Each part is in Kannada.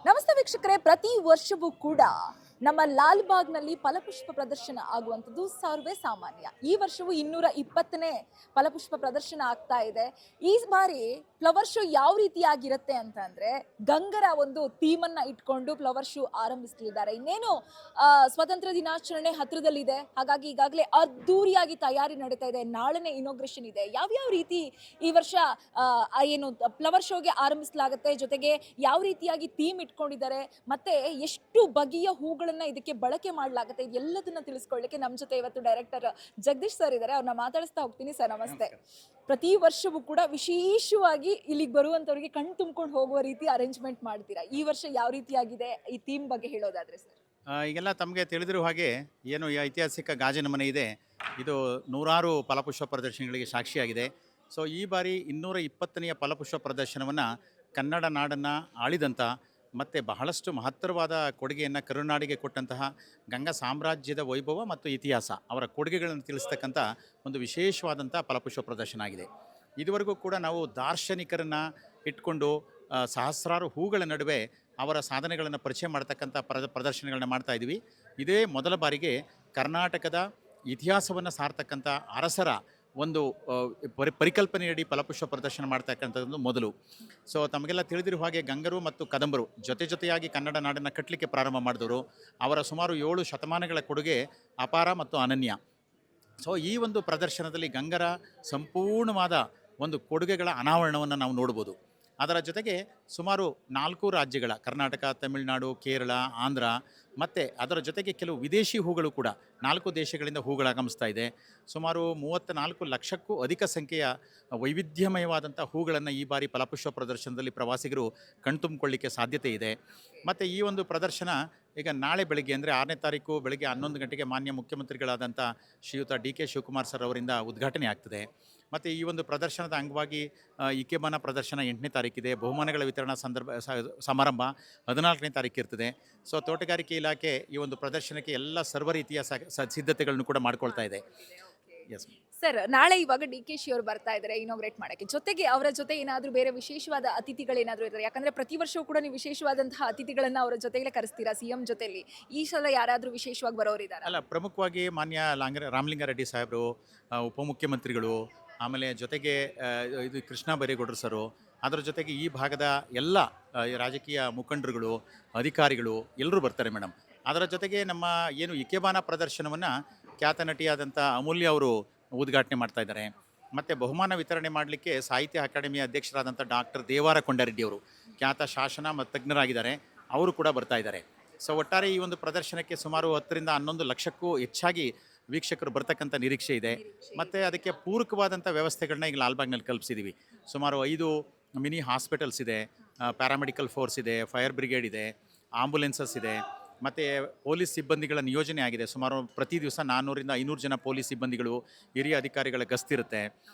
ನಮಸ್ತೆ ವೀಕ್ಷಕರೇ, ಪ್ರತಿ ವರ್ಷವೂ ಕೂಡ ನಮ್ಮ ಲಾಲ್ಬಾಗ್ನಲ್ಲಿ ಫಲಪುಷ್ಪ ಪ್ರದರ್ಶನ ಆಗುವಂಥದ್ದು ಸರ್ವೇ ಸಾಮಾನ್ಯ. ಈ ವರ್ಷವೂ 220ನೇ ಫಲಪುಷ್ಪ ಪ್ರದರ್ಶನ ಆಗ್ತಾ ಇದೆ. ಈ ಬಾರಿ ಫ್ಲವರ್ ಶೋ ಯಾವ ರೀತಿಯಾಗಿರುತ್ತೆ ಅಂತಂದ್ರೆ ಗಂಗರ ಒಂದು ಥೀಮನ್ನು ಇಟ್ಕೊಂಡು ಫ್ಲವರ್ ಶೋ ಆರಂಭಿಸಲಿದ್ದಾರೆ. ಇನ್ನೇನು ಸ್ವತಂತ್ರ ದಿನಾಚರಣೆ ಹತ್ರದಲ್ಲಿದೆ, ಹಾಗಾಗಿ ಈಗಾಗಲೇ ಅದ್ದೂರಿಯಾಗಿ ತಯಾರಿ ನಡೀತಾ ಇದೆ. ನಾಳೆನೇ ಇನಾಗ್ರೇಷನ್ ಇದೆ. ಯಾವ್ಯಾವ ರೀತಿ ಈ ವರ್ಷ ಏನು ಫ್ಲವರ್ ಶೋಗೆ ಆರಂಭಿಸಲಾಗುತ್ತೆ, ಜೊತೆಗೆ ಯಾವ ರೀತಿಯಾಗಿ ಥೀಮ್ ಇಟ್ಕೊಂಡಿದ್ದಾರೆ, ಮತ್ತೆ ಎಷ್ಟು ಬಗೆಯ ಹೂಗಳನ್ನ ಇದಕ್ಕೆ ಬಳಕೆ ಮಾಡಲಾಗುತ್ತೆ, ಎಲ್ಲದನ್ನ ತಿಳಿಸ್ಕೊಳ್ಳಿಕ್ಕೆ ನಮ್ಮ ಜೊತೆ ಇವತ್ತು ಡೈರೆಕ್ಟರ್ ಜಗದೀಶ್ ಸರ್ ಇದ್ದಾರೆ. ಅವ್ರನ್ನ ಮಾತಾಡಿಸ್ತಾ ಹೋಗ್ತೀನಿ. ಸರ್ ನಮಸ್ತೆ. ಪ್ರತಿ ವರ್ಷವೂ ಕೂಡ ವಿಶೇಷವಾಗಿ ಇಲ್ಲಿಗೆ ಬರುವಂತವರಿಗೆ ಕಣ್ ತುಂಬ್ಕೊಂಡು ಹೋಗುವ ರೀತಿ ಅರೇಂಜ್ಮೆಂಟ್ ಮಾಡ್ತೀರಾ. ಈ ವರ್ಷ ಯಾವ ರೀತಿಯಾಗಿದೆ ಈ ಥೀಮ್ ಬಗ್ಗೆ ಹೇಳೋದಾದ್ರೆ ಸರ್? ಈಗೆಲ್ಲ ತಮಗೆ ತಿಳಿದಿರುವ ಹಾಗೆ ಏನು ಈ ಐತಿಹಾಸಿಕ ಗಾಜಿನ ಮನೆ ಇದೆ, ಇದು ನೂರಾರು ಫಲಪುಷ್ಪ ಪ್ರದರ್ಶನಗಳಿಗೆ ಸಾಕ್ಷಿಯಾಗಿದೆ. ಸೊ ಈ ಬಾರಿ 220ನೆಯ ಫಲಪುಷ್ಪ ಪ್ರದರ್ಶನವನ್ನು ಕನ್ನಡ ನಾಡನ್ನು ಆಳಿದಂಥ ಮತ್ತು ಬಹಳಷ್ಟು ಮಹತ್ತರವಾದ ಕೊಡುಗೆಯನ್ನು ಕರುನಾಡಿಗೆ ಕೊಟ್ಟಂತಹ ಗಂಗಾ ಸಾಮ್ರಾಜ್ಯದ ವೈಭವ ಮತ್ತು ಇತಿಹಾಸ ಅವರ ಕೊಡುಗೆಗಳನ್ನು ತಿಳಿಸ್ತಕ್ಕಂಥ ಒಂದು ವಿಶೇಷವಾದಂಥ ಫಲಪುಷ್ಪ ಪ್ರದರ್ಶನ ಆಗಿದೆ. ಇದುವರೆಗೂ ಕೂಡ ನಾವು ದಾರ್ಶನಿಕರನ್ನು ಇಟ್ಕೊಂಡು ಸಹಸ್ರಾರು ಹೂಗಳ ನಡುವೆ ಅವರ ಸಾಧನೆಗಳನ್ನು ಪರಿಚಯ ಮಾಡ್ತಕ್ಕಂಥ ಪ್ರದರ್ಶನಗಳನ್ನ ಮಾಡ್ತಾ ಇದ್ದೀವಿ. ಇದೇ ಮೊದಲ ಬಾರಿಗೆ ಕರ್ನಾಟಕದ ಇತಿಹಾಸವನ್ನು ಸಾರ್ತಕ್ಕಂಥ ಅರಸರ ಒಂದು ಪರಿಕಲ್ಪನೆಯಡಿ ಫಲಪುಷ್ಪ ಪ್ರದರ್ಶನ ಮಾಡ್ತಕ್ಕಂಥದ್ದು ಮೊದಲು. ಸೊ ತಮಗೆಲ್ಲ ತಿಳಿದಿರುವ ಹಾಗೆ ಗಂಗರು ಮತ್ತು ಕದಂಬರು ಜೊತೆಯಾಗಿ ಕನ್ನಡ ನಾಡನ್ನು ಕಟ್ಟಲಿಕ್ಕೆ ಪ್ರಾರಂಭ ಮಾಡಿದವರು. ಅವರ ಸುಮಾರು 7 ಶತಮಾನಗಳ ಕೊಡುಗೆ ಅಪಾರ ಮತ್ತು ಅನನ್ಯ. ಸೊ ಈ ಒಂದು ಪ್ರದರ್ಶನದಲ್ಲಿ ಗಂಗರ ಸಂಪೂರ್ಣವಾದ ಒಂದು ಕೊಡುಗೆಗಳ ಅನಾವರಣವನ್ನು ನಾವು ನೋಡ್ಬೋದು. ಅದರ ಜೊತೆಗೆ ಸುಮಾರು 4 ರಾಜ್ಯಗಳ ಕರ್ನಾಟಕ, ತಮಿಳುನಾಡು, ಕೇರಳ, ಆಂಧ್ರ ಮತ್ತು ಅದರ ಜೊತೆಗೆ ಕೆಲವು ವಿದೇಶಿ ಹೂಗಳು ಕೂಡ 4 ದೇಶಗಳಿಂದ ಹೂಗಳು ಆಗಮಿಸ್ತಾ ಇದೆ. ಸುಮಾರು 34 ಲಕ್ಷಕ್ಕೂ ಅಧಿಕ ಸಂಖ್ಯೆಯ ವೈವಿಧ್ಯಮಯವಾದಂಥ ಹೂಗಳನ್ನು ಈ ಬಾರಿ ಫಲಪುಷ್ಪ ಪ್ರದರ್ಶನದಲ್ಲಿ ಪ್ರವಾಸಿಗರು ಕಣ್ತುಂಬಿಕೊಳ್ಳಿಕ್ಕೆ ಸಾಧ್ಯತೆ ಇದೆ. ಮತ್ತು ಈ ಒಂದು ಪ್ರದರ್ಶನ ಈಗ ನಾಳೆ ಬೆಳಗ್ಗೆ ಅಂದರೆ 6ನೇ ತಾರೀಕು ಬೆಳಗ್ಗೆ 11 ಗಂಟೆಗೆ ಮಾನ್ಯ ಮುಖ್ಯಮಂತ್ರಿಗಳಾದಂಥ ಶ್ರೀಯುತ ಡಿ.ಕೆ. ಶಿವಕುಮಾರ್ ಸರ್ ಅವರಿಂದ ಉದ್ಘಾಟನೆ ಆಗ್ತದೆ. ಮತ್ತು ಈ ಒಂದು ಪ್ರದರ್ಶನದ ಅಂಗವಾಗಿ ಇಕೆಬಾನ ಪ್ರದರ್ಶನ 8ನೇ ತಾರೀಕಿದೆ. ಬಹುಮಾನಗಳ ವಿತರಣಾ ಸಮಾರಂಭ 14ನೇ ತಾರೀಕು ಇರ್ತದೆ. ಸೊ ತೋಟಗಾರಿಕೆ ಇಲಾಖೆ ಈ ಒಂದು ಪ್ರದರ್ಶನಕ್ಕೆ ಎಲ್ಲ ಸರ್ವ ರೀತಿಯ ಸಿದ್ಧತೆಗಳನ್ನು ಕೂಡ ಮಾಡ್ಕೊಳ್ತಾ ಇದೆ. ಎಸ್ ಸರ್, ನಾಳೆ ಇವಾಗ ಡಿ.ಕೆ.ಶಿ ಅವರು ಬರ್ತಾ ಇದ್ದಾರೆ ಇನಾಗ್ರೇಟ್ ಮಾಡಕ್ಕೆ. ಜೊತೆಗೆ ಅವರ ಜೊತೆ ಏನಾದರೂ ಬೇರೆ ವಿಶೇಷವಾದ ಅತಿಥಿಗಳೇನಾದರೂ ಇದ್ದಾರೆ? ಯಾಕಂದ್ರೆ ಪ್ರತಿ ವರ್ಷವೂ ಕೂಡ ನೀವು ವಿಶೇಷವಾದಂತಹ ಅತಿಥಿಗಳನ್ನ ಅವರ ಜೊತೆಗೆ ಕರೆಸ್ತೀರಾ ಸಿಎಂ ಜೊತೆಲಿ. ಈ ಸಲ ಯಾರಾದರೂ ವಿಶೇಷವಾಗಿ ಬರೋರಿದ್ದಾರೆ? ಅಲ್ಲ, ಪ್ರಮುಖವಾಗಿ ಮಾನ್ಯ ರಾಮಲಿಂಗಾರೆಡ್ಡಿ ಸಾಹೇಬರು, ಉಪಮುಖ್ಯಮಂತ್ರಿಗಳು, ಆಮೇಲೆ ಜೊತೆಗೆ ಇದು ಕೃಷ್ಣ ಬೈರೇಗೌಡರು ಸರು, ಅದರ ಜೊತೆಗೆ ಈ ಭಾಗದ ಎಲ್ಲ ರಾಜಕೀಯ ಮುಖಂಡರುಗಳು, ಅಧಿಕಾರಿಗಳು ಎಲ್ಲರೂ ಬರ್ತಾರೆ ಮೇಡಮ್. ಅದರ ಜೊತೆಗೆ ನಮ್ಮ ಏನು ಇಕೆಬಾನ ಪ್ರದರ್ಶನವನ್ನು ಖ್ಯಾತ ನಟಿಯಾದಂಥ ಅಮೂಲ್ಯ ಅವರು ಉದ್ಘಾಟನೆ ಮಾಡ್ತಾ ಇದ್ದಾರೆ. ಮತ್ತು ಬಹುಮಾನ ವಿತರಣೆ ಮಾಡಲಿಕ್ಕೆ ಸಾಹಿತ್ಯ ಅಕಾಡೆಮಿಯ ಅಧ್ಯಕ್ಷರಾದಂಥ ಡಾಕ್ಟರ್ ದೇವಾರ ಕೊಂಡರೆಡ್ಡಿ ಅವರು ಖ್ಯಾತ ಶಾಸನ ಮತ್ತು ತಜ್ಞರಾಗಿದ್ದಾರೆ, ಅವರು ಕೂಡ ಬರ್ತಾ ಇದ್ದಾರೆ. ಸೊ ಒಟ್ಟಾರೆ ಈ ಒಂದು ಪ್ರದರ್ಶನಕ್ಕೆ ಸುಮಾರು 10ರಿಂದ 11 ಲಕ್ಷಕ್ಕೂ ಹೆಚ್ಚಾಗಿ ವೀಕ್ಷಕರು ಬರ್ತಕ್ಕಂಥ ನಿರೀಕ್ಷೆ ಇದೆ. ಮತ್ತು ಅದಕ್ಕೆ ಪೂರಕವಾದಂಥ ವ್ಯವಸ್ಥೆಗಳನ್ನ ಈಗ ಲಾಲ್ಬಾಗ್ನಲ್ಲಿ ಕಲ್ಪಿಸಿದ್ದೀವಿ. ಸುಮಾರು 5 ಮಿನಿ ಹಾಸ್ಪಿಟಲ್ಸ್ ಇದೆ, ಪ್ಯಾರಾಮೆಡಿಕಲ್ ಫೋರ್ಸ್ ಇದೆ, ಫೈರ್ ಬ್ರಿಗೇಡ್ ಇದೆ, ಆಂಬುಲೆನ್ಸಸ್ ಇದೆ, ಮತ್ತು ಪೊಲೀಸ್ ಸಿಬ್ಬಂದಿಗಳ ನಿಯೋಜನೆ ಆಗಿದೆ. ಸುಮಾರು ಪ್ರತಿ ದಿವಸ 400ರಿಂದ 500 ಜನ ಪೊಲೀಸ್ ಸಿಬ್ಬಂದಿಗಳು, ಹಿರಿಯ ಅಧಿಕಾರಿಗಳ ಗಸ್ತಿರುತ್ತೆ.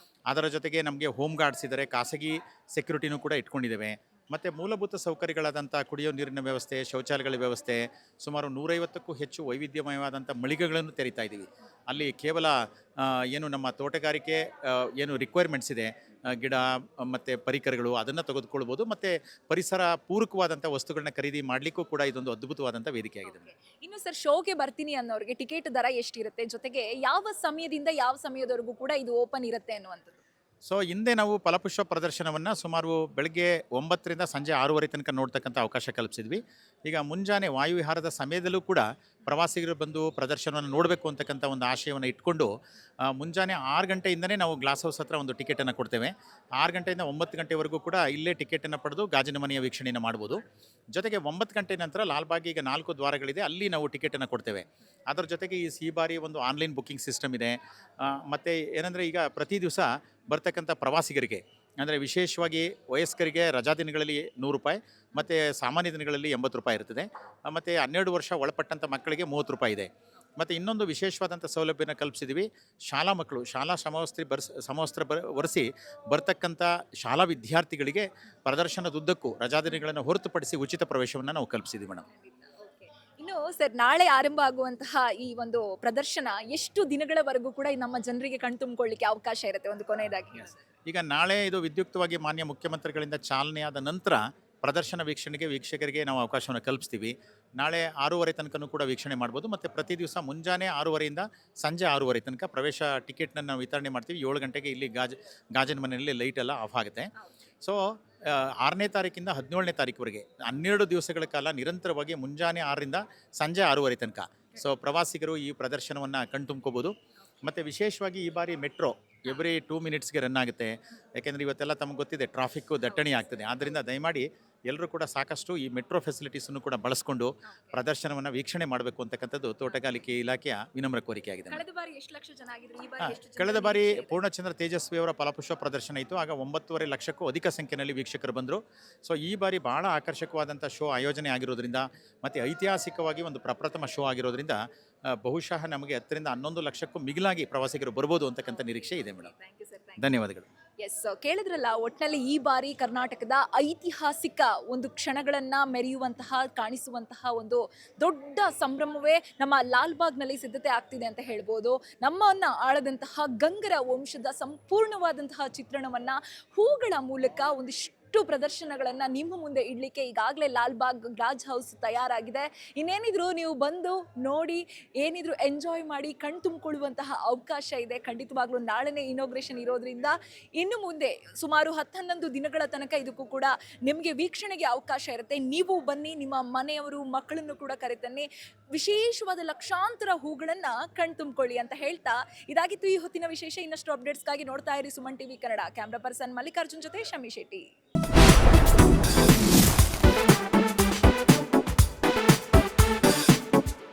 ಅದರ ಜೊತೆಗೆ ನಮಗೆ ಹೋಮ್ ಗಾರ್ಡ್ಸ್ ಇದ್ದಾರೆ, ಖಾಸಗಿ ಸೆಕ್ಯೂರಿಟಿನೂ ಕೂಡ ಇಟ್ಕೊಂಡಿದ್ದೇವೆ. ಮತ್ತು ಮೂಲಭೂತ ಸೌಕರ್ಯಗಳಾದಂಥ ಕುಡಿಯೋ ನೀರಿನ ವ್ಯವಸ್ಥೆ, ಶೌಚಾಲಯಗಳ ವ್ಯವಸ್ಥೆ, ಸುಮಾರು 150ಕ್ಕೂ ಹೆಚ್ಚು ವೈವಿಧ್ಯಮಯವಾದಂಥ ಮಳಿಗೆಗಳನ್ನು ತೆರೀತಾ ಇದ್ದೀವಿ. ಅಲ್ಲಿ ಕೇವಲ ಏನು ನಮ್ಮ ತೋಟಗಾರಿಕೆ ಏನು ರಿಕ್ವೈರ್ಮೆಂಟ್ಸ್ ಇದೆ, ಗಿಡ ಮತ್ತು ಪರಿಕರಗಳು, ಅದನ್ನು ತೆಗೆದುಕೊಳ್ಬೋದು. ಮತ್ತು ಪರಿಸರ ಪೂರಕವಾದಂಥ ವಸ್ತುಗಳನ್ನ ಖರೀದಿ ಮಾಡಲಿಕ್ಕೂ ಕೂಡ ಇದೊಂದು ಅದ್ಭುತವಾದಂಥ ವೇದಿಕೆಯಾಗಿದೆ. ಇನ್ನು ಸರ್, ಶೋಗೆ ಬರ್ತೀನಿ ಅನ್ನೋರಿಗೆ ಟಿಕೆಟ್ ದರ ಎಷ್ಟಿರುತ್ತೆ, ಜೊತೆಗೆ ಯಾವ ಸಮಯದಿಂದ ಯಾವ ಸಮಯದವರೆಗೂ ಕೂಡ ಇದು ಓಪನ್ ಇರುತ್ತೆ ಅನ್ನುವಂಥದ್ದು? ಸೊ ಹಿಂದೆ ನಾವು ಫಲಪುಷ್ಪ ಪ್ರದರ್ಶನವನ್ನು ಸುಮಾರು ಬೆಳಗ್ಗೆ 9ರಿಂದ ಸಂಜೆ 6:30 ತನಕ ನೋಡ್ತಕ್ಕಂಥ ಅವಕಾಶ ಕಲ್ಪಿಸಿದ್ವಿ. ಈಗ ಮುಂಜಾನೆ ವಾಯುವಿಹಾರದ ಸಮಯದಲ್ಲೂ ಕೂಡ ಪ್ರವಾಸಿಗರು ಬಂದು ಪ್ರದರ್ಶನವನ್ನು ನೋಡಬೇಕು ಅಂತಕ್ಕಂಥ ಒಂದು ಆಶಯವನ್ನು ಇಟ್ಕೊಂಡು ಮುಂಜಾನೆ 6 ಗಂಟೆಯಿಂದನೇ ನಾವು ಗ್ಲಾಸ್ ಹೌಸ್ ಹತ್ರ ಒಂದು ಟಿಕೆಟನ್ನು ಕೊಡ್ತೇವೆ. 6 ಗಂಟೆಯಿಂದ 9 ಗಂಟೆವರೆಗೂ ಕೂಡ ಇಲ್ಲೇ ಟಿಕೆಟನ್ನು ಪಡೆದು ಗಾಜಿನ ಮನೆಯ ವೀಕ್ಷಣೆಯನ್ನು ಮಾಡ್ಬೋದು. ಜೊತೆಗೆ 9 ಗಂಟೆ ನಂತರ ಲಾಲ್ಬಾಗ್ ಈಗ 4 ದ್ವಾರಗಳಿದೆ, ಅಲ್ಲಿ ನಾವು ಟಿಕೆಟನ್ನು ಕೊಡ್ತೇವೆ. ಅದರ ಜೊತೆಗೆ ಈ ಬಾರಿ ಒಂದು ಆನ್ಲೈನ್ ಬುಕ್ಕಿಂಗ್ ಸಿಸ್ಟಮ್ ಇದೆ. ಮತ್ತು ಏನಂದರೆ ಈಗ ಪ್ರತಿ ದಿವಸ ಬರ್ತಕ್ಕಂಥ ಪ್ರವಾಸಿಗರಿಗೆ, ಅಂದರೆ ವಿಶೇಷವಾಗಿ ವಯಸ್ಕರಿಗೆ ರಜಾ ದಿನಗಳಲ್ಲಿ 100 ರೂಪಾಯಿ ಮತ್ತು ಸಾಮಾನ್ಯ ದಿನಗಳಲ್ಲಿ 80 ರೂಪಾಯಿ ಇರ್ತದೆ. ಮತ್ತು 12 ವರ್ಷ ಒಳಪಟ್ಟಂಥ ಮಕ್ಕಳಿಗೆ 30 ರೂಪಾಯಿ ಇದೆ. ಮತ್ತು ಇನ್ನೊಂದು ವಿಶೇಷವಾದಂಥ ಸೌಲಭ್ಯನ ಕಲ್ಪಿಸಿದ್ದೀವಿ. ಶಾಲಾ ಮಕ್ಕಳು ಶಾಲಾ ಸಮವಸ್ತ್ರ ಒರೆಸಿ ಬರ್ತಕ್ಕಂಥ ಶಾಲಾ ವಿದ್ಯಾರ್ಥಿಗಳಿಗೆ ಪ್ರದರ್ಶನದುದ್ದಕ್ಕೂ ರಜಾದಿನಗಳನ್ನು ಹೊರತುಪಡಿಸಿ ಉಚಿತ ಪ್ರವೇಶವನ್ನು ನಾವು ಕಲ್ಪಿಸಿದ್ದೀವಿ ಮೇಡಮ್. ಇನ್ನು ಸರ್, ನಾಳೆ ಆರಂಭ ಆಗುವಂತಹ ಈ ಒಂದು ಪ್ರದರ್ಶನ ಎಷ್ಟು ದಿನಗಳವರೆಗೂ ಕೂಡ ನಮ್ಮ ಜನರಿಗೆ ಕಣ್ತುಂಬಿಕೊಳ್ಳಿಕ್ಕೆ ಅವಕಾಶ ಇರುತ್ತೆ? ಒಂದು ಕೊನೆಯದಾಗಿ ಈಗ ನಾಳೆ ಇದು ವಿದ್ಯುಕ್ತವಾಗಿ ಮಾನ್ಯ ಮುಖ್ಯಮಂತ್ರಿಗಳಿಂದ ಚಾಲನೆಯಾದ ನಂತರ ಪ್ರದರ್ಶನ ವೀಕ್ಷಕರಿಗೆ ನಾವು ಅವಕಾಶವನ್ನು ಕಲ್ಪಿಸ್ತೀವಿ. ನಾಳೆ 6:30 ತನಕನೂ ಕೂಡ ವೀಕ್ಷಣೆ ಮಾಡ್ಬೋದು. ಮತ್ತು ಪ್ರತಿ ದಿವಸ ಮುಂಜಾನೆ 6:30ಯಿಂದ ಸಂಜೆ 6:30 ತನಕ ಪ್ರವೇಶ ಟಿಕೆಟ್ನ ನಾವು ವಿತರಣೆ ಮಾಡ್ತೀವಿ. 7 ಗಂಟೆಗೆ ಇಲ್ಲಿ ಗಾಜಿನ ಮನೆಯಲ್ಲಿ ಲೈಟ್ ಎಲ್ಲ ಆಫ್ ಆಗುತ್ತೆ. ಸೊ 6ನೇ ತಾರೀಕಿಂದ 17ನೇ ತಾರೀಕುವರೆಗೆ 12 ದಿವಸಗಳ ಕಾಲ ನಿರಂತರವಾಗಿ ಮುಂಜಾನೆ 6ರಿಂದ ಸಂಜೆ 6:30 ತನಕ ಸೊ ಪ್ರವಾಸಿಗರು ಈ ಪ್ರದರ್ಶನವನ್ನು ಕಣ್ತುಂಬ್ಕೋಬೋದು. ಮತ್ತು ವಿಶೇಷವಾಗಿ ಈ ಬಾರಿ ಮೆಟ್ರೋ ಎವ್ರಿ 2 ಮಿನಿಟ್ಸ್ಗೆ ರನ್ ಆಗುತ್ತೆ. ಯಾಕೆಂದರೆ ಇವತ್ತೆಲ್ಲ ತಮಗೆ ಗೊತ್ತಿದೆ, ಟ್ರಾಫಿಕ್ಕು ದಟ್ಟಣೆ ಆಗ್ತದೆ. ಆದ್ದರಿಂದ ದಯಮಾಡಿ ಎಲ್ಲರೂ ಕೂಡ ಸಾಕಷ್ಟು ಈ ಮೆಟ್ರೋ ಫೆಸಿಲಿಟೀಸನ್ನು ಕೂಡ ಬಳಸ್ಕೊಂಡು ಪ್ರದರ್ಶನವನ್ನು ವೀಕ್ಷಣೆ ಮಾಡಬೇಕು ಅಂತಕ್ಕಂಥದ್ದು ತೋಟಗಾರಿಕೆ ಇಲಾಖೆಯ ವಿನಮ್ರ ಕೋರಿಕೆಯಾಗಿದೆ. ಕಳೆದ ಬಾರಿ ಎಷ್ಟು ಲಕ್ಷ ಜನ ಆಗಿದ್ರು, ಈ ಬಾರಿ ಎಷ್ಟು ಜನ? ಕಳೆದ ಬಾರಿ ಪೂರ್ಣಚಂದ್ರ ತೇಜಸ್ವಿ ಅವರ ಫಲಪುಷ್ಪ ಪ್ರದರ್ಶನ ಇತ್ತು. ಆಗ 9.5 ಲಕ್ಷಕ್ಕೂ ಅಧಿಕ ಸಂಖ್ಯೆಯಲ್ಲಿ ವೀಕ್ಷಕರು ಬಂದರು. ಸೊ ಈ ಬಾರಿ ಬಹಳ ಆಕರ್ಷಕವಾದಂಥ ಶೋ ಆಯೋಜನೆ ಆಗಿರೋದ್ರಿಂದ ಮತ್ತು ಐತಿಹಾಸಿಕವಾಗಿ ಒಂದು ಪ್ರಪ್ರಥಮ ಶೋ ಆಗಿರೋದ್ರಿಂದ ಬಹುಶಃ ನಮಗೆ 10ರಿಂದ 11 ಲಕ್ಷಕ್ಕೂ ಮಿಗಿಲಾಗಿ ಪ್ರವಾಸಿಗರು ಬರ್ಬೋದು ಅಂತಕ್ಕಂಥ ನಿರೀಕ್ಷೆ ಇದೆ ಮೇಡಮ್. ಧನ್ಯವಾದಗಳು. ಎಸ್, ಕೇಳಿದ್ರಲ್ಲ, ಒಟ್ಟಿನಲ್ಲಿ ಈ ಬಾರಿ ಕರ್ನಾಟಕದ ಐತಿಹಾಸಿಕ ಒಂದು ಕ್ಷಣಗಳನ್ನು ಮೆರೆಯುವಂತಹ, ಕಾಣಿಸುವಂತಹ ಒಂದು ದೊಡ್ಡ ಸಂಭ್ರಮವೇ ನಮ್ಮ ಲಾಲ್ಬಾಗ್ನಲ್ಲಿ ಸಿದ್ಧತೆ ಆಗ್ತಿದೆ ಅಂತ ಹೇಳ್ಬೋದು. ನಮ್ಮನ್ನು ಆಳದಂತಹ ಗಂಗರ ವಂಶದ ಸಂಪೂರ್ಣವಾದಂತಹ ಚಿತ್ರಣವನ್ನು ಹೂಗಳ ಮೂಲಕ ಒಂದಿಷ್ಟು ಪ್ರದರ್ಶನಗಳನ್ನು ನಿಮ್ಮ ಮುಂದೆ ಇಡಲಿಕ್ಕೆ ಈಗಾಗಲೇ ಲಾಲ್ಬಾಗ್ ರಾಜ್ ಹೌಸ್ ತಯಾರಾಗಿದೆ. ಇನ್ನೇನಿದ್ರು ನೀವು ಬಂದು ನೋಡಿ, ಏನಿದ್ರು ಎಂಜಾಯ್ ಮಾಡಿ ಕಣ್ ತುಂಬಿಕೊಳ್ಳುವಂತಹ ಅವಕಾಶ ಇದೆ. ಖಂಡಿತವಾಗ್ಲೂ ನಾಳೆನೇ ಇನಾಗ್ರೇಷನ್ ಇರೋದ್ರಿಂದ ಇನ್ನು ಮುಂದೆ ಸುಮಾರು 10-11 ದಿನಗಳ ತನಕ ಇದಕ್ಕೂ ಕೂಡ ನಿಮಗೆ ವೀಕ್ಷಣೆಗೆ ಅವಕಾಶ ಇರುತ್ತೆ. ನೀವು ಬನ್ನಿ, ನಿಮ್ಮ ಮನೆಯವರು ಮಕ್ಕಳನ್ನು ಕೂಡ ಕರೆತನ್ನಿ, ವಿಶೇಷವಾದ ಲಕ್ಷಾಂತರ ಹೂಗಳನ್ನು ಕಣ್ ತುಂಬಿಕೊಳ್ಳಿ ಅಂತ ಹೇಳ್ತಾ ಇದಾಗಿತ್ತು ಈ ಹೊತ್ತಿನ ವಿಶೇಷ. ಇನ್ನಷ್ಟು ಅಪ್ಡೇಟ್ಸ್ಗಾಗಿ ನೋಡ್ತಾ ಇರಿ Suman TV Kannada. Camera person Mallikarjun ಜೊತೆ ಶಮಿ ಶೆಟ್ಟಿ.